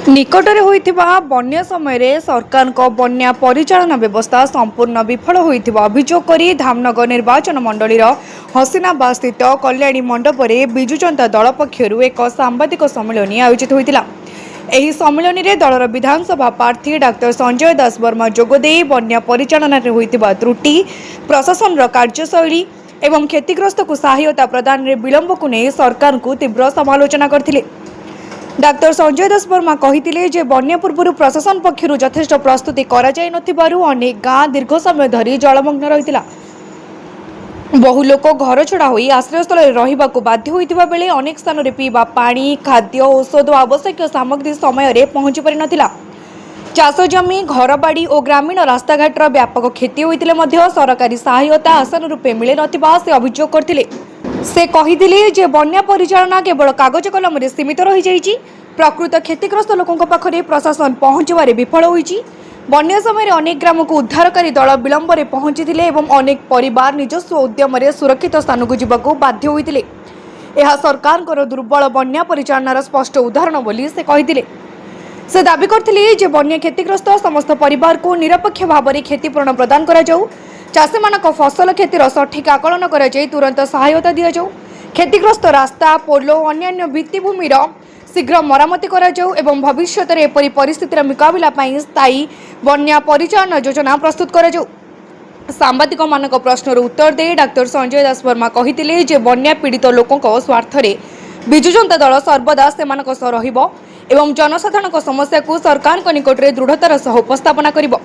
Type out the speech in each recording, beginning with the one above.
निकटरे होइथिबा बन्या समय रे सरकार को बन्या परिचालन व्यवस्था संपूर्ण विफल होइथिबा अभियोग करी धामनगर निर्वाचन मंडलीर हसीनाबाद स्थित कल्याणी मंडप रे बिजु जनता दल पक्षरु एक सांबादिक सम्मेलन आयोजित होइतिला। एही सम्मेलन रे दलर विधानसभा प्रार्थी डाक्टर संजय दास वर्मा जोगदे बन्या परिचालन रे होइथिबा त्रुटि, प्रशासन रो कार्यशैली एवं क्षतिग्रस्त को सहायता प्रदान रे विलंब को नै सरकार को तीव्र समालोचना करथिले। डाक्टर संजय दास वर्मा कहिथिले जे बन्या पूर्व प्रशासन पक्षरु यथेष्ट प्रस्तुति करा जाय नथिबारु अनेक गाँ दीर्घ समय धरी जलमग्न रहितिला। बहु लोक घर छड़ा होई आश्रयस्थल रहिबाकु बाध्य होइतिबा बेले अनेक स्थान रे पीवा पानी, खाद्य, औषध और आवश्यक सामग्री समय रे पहुंची पारि नथिला। चाष जमी, घरबाड़ी और ग्रामीण रास्ताघाटर व्यापक क्षति होइतिले मध्य सरकारी सहायता आसान रूपे मिले नथिबा से अभियोग करथिले। से कहिथिले जे बन्या परिचालना केवल कागज कलम रे सीमित रही जाइछि। प्रकृत क्षतिग्रस्त लोकंक पाखरे प्रशासन पहुंचबारे विफल होइछि। बन्या समय अनेक ग्राम को उद्धारकारी दल विलंब रे पहुंचीथिले एवं अनेक परिवार निजस्व उद्यम रे सुरक्षित स्थान को जीवाकू बाध्य होइथिले। एहा सरकारकर दुर्बल बन्या परिचालनार स्पष्ट उदाहरण बोली से कहिथिले। से दाबी करथिले जे बन्या क्षतिग्रस्त समस्त परिवार को निरपेक्ष भाव में क्षतिपूरण प्रदान करा जाऊ। चाषी मानक फसल क्षतिर सठिक आकलन करा जाई तुरंत सहायता दिया जाऊ। क्षतिग्रस्त रास्ता, पोलो और अन्य भित्तिभूमिर शीघ्र मरामती करा जाऊ एवं भविष्य में एपरी परिस्थितिर मुकाबला पाई स्थायी बन्या परिचालन योजना प्रस्तुत करा जाऊ। सांबादिक मानक प्रश्नर उत्तर दे डाक्टर संजय दास वर्मा कहिथिले जे बन्या पीड़ित लोकंक स्वार्थ रे बिजु जनता दल सर्वदा सेमानक सह रहिबो एवं जनसाधारणक समस्या को सरकार निकट में दृढ़तार सह उपस्थापना करिबो।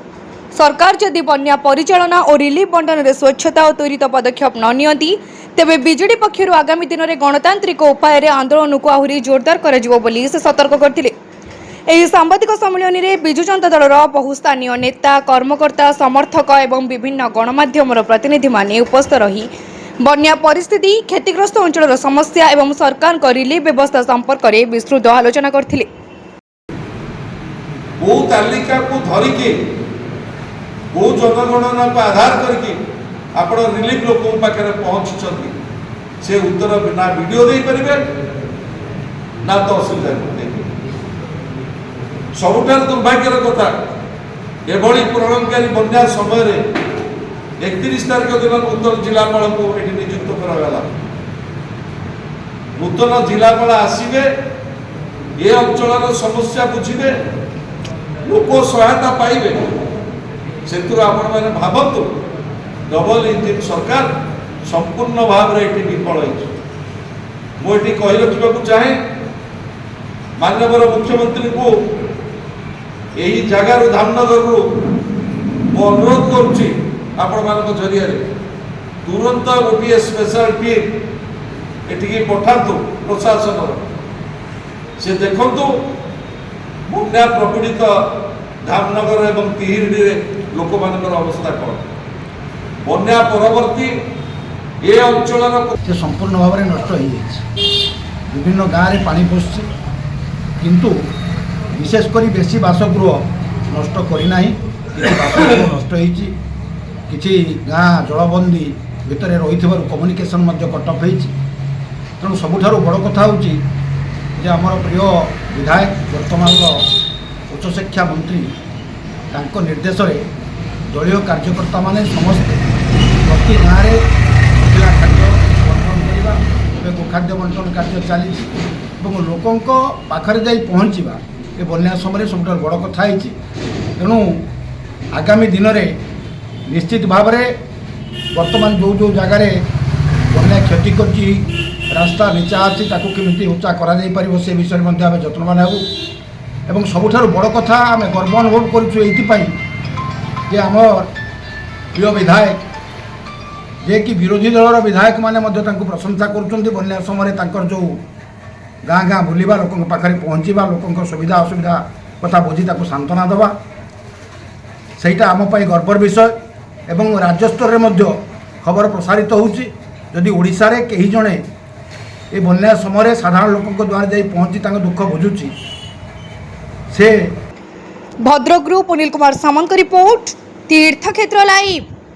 सरकार जदि बन्या परिचालना और रिलीफ बंटन में स्वच्छता और त्वरित पदक्षेप न नियंती तेबे बीजेडी पक्षरु आगामी दिन में गणतांत्रिक उपाय आंदोलन को आहरी जोरदार कराजिबो बोली से सतर्क करथिले। एही सांबादिक सम्मेलन में बिजु जनता दलर बहु स्थानीय नेता, कर्मकर्ता, समर्थक एवं विभिन्न गणमाध्यम प्रतिनिधि माने उपस्थित रही बन्या परिस्थिति, क्षतिग्रस्त अंचल समस्या एवं सरकार को रिलीफ व्यवस्था संपर्क में विस्तृत आलोचना करथिले। वो जनगणना को आधार करके आप रिलीफ लोक पाखे पहुँची से उत्तर ना वीडियो दे पारे ना तहसिलदार सबुठार दुर्भाग्यर कथा एभली प्रलयकारी बन्या समय 31 तारिख दिन नूतन जिलापाल को ये नियुक्त कराला। नूतन जिलापाल आसवे ये अंचल समस्या बुझे लोक सहायता पाइबे से आपण भावतु डबल इंजिन सरकार संपूर्ण भाव में ये विफल मुझे कही रखा चाहे माननीय मुख्यमंत्री को यही जगार धामनगर मु अनुरोध करुच्ची आपण मान जरिया तुरंत गोटे स्पेशल टीम एटिकी पठातु प्रशासन से देखु बन्या प्रपीड़ित धामनगर एवं तिहिरी लोक मान अवस्था कौन बन्या परवर्ती ये अंचल संपूर्ण भाव में नष्ट हो विभिन्न गाँव में पानी पशुची किंतु विशेषकर बेसी बासगृह नष्ट करना बासगृह नष्ट होती गाँ जलबंदी भितर रही कम्युनिकेशन कटअफ हो तेणु सबुठ बड़ कथा हूँ आम प्रिय विधायक वर्तमान उच्च शिक्षा मंत्री तांको निर्देश रे दलीय कार्यकर्ता माने समस्ते प्रति गाँव में महिला खाद्य बंटन करवा गोखाद्य बंटन कार्य चली लोकों पाखरे जाई पहुँचवा ये बन्या समय सब बड़ कथा है। तेणु आगामी दिन में निश्चित भाव में वर्तमान जो जो जगार बन्या क्षति कर रास्ता नीचा अच्छी केमी उच्चा कर से विषय में जत्नवान हेबू एवं सबुठार बड़ कथा आम गर्व अनुभव करें आम प्रिय विधायक जे कि विरोधी दलर विधायक माने प्रशंसा कर बन्या समय जो गाँ गाँ बुलवा लोक पाखे पहुँचवा लोक सुविधा असुविधा कथा बुझी सांत्वना देवा सहीटा आमपाई गर्वर विषय एवं राज्य स्तर में खबर प्रसारित होदी ओडिशा रे कहीं जड़े ये बन्या समय साधारण लोक द्वारा जा पहुँची दुख बुझुची से भद्रक ग्रुप अनिल कुमार सामंत रिपोर्ट तीर्थक्षेत्र लाइव।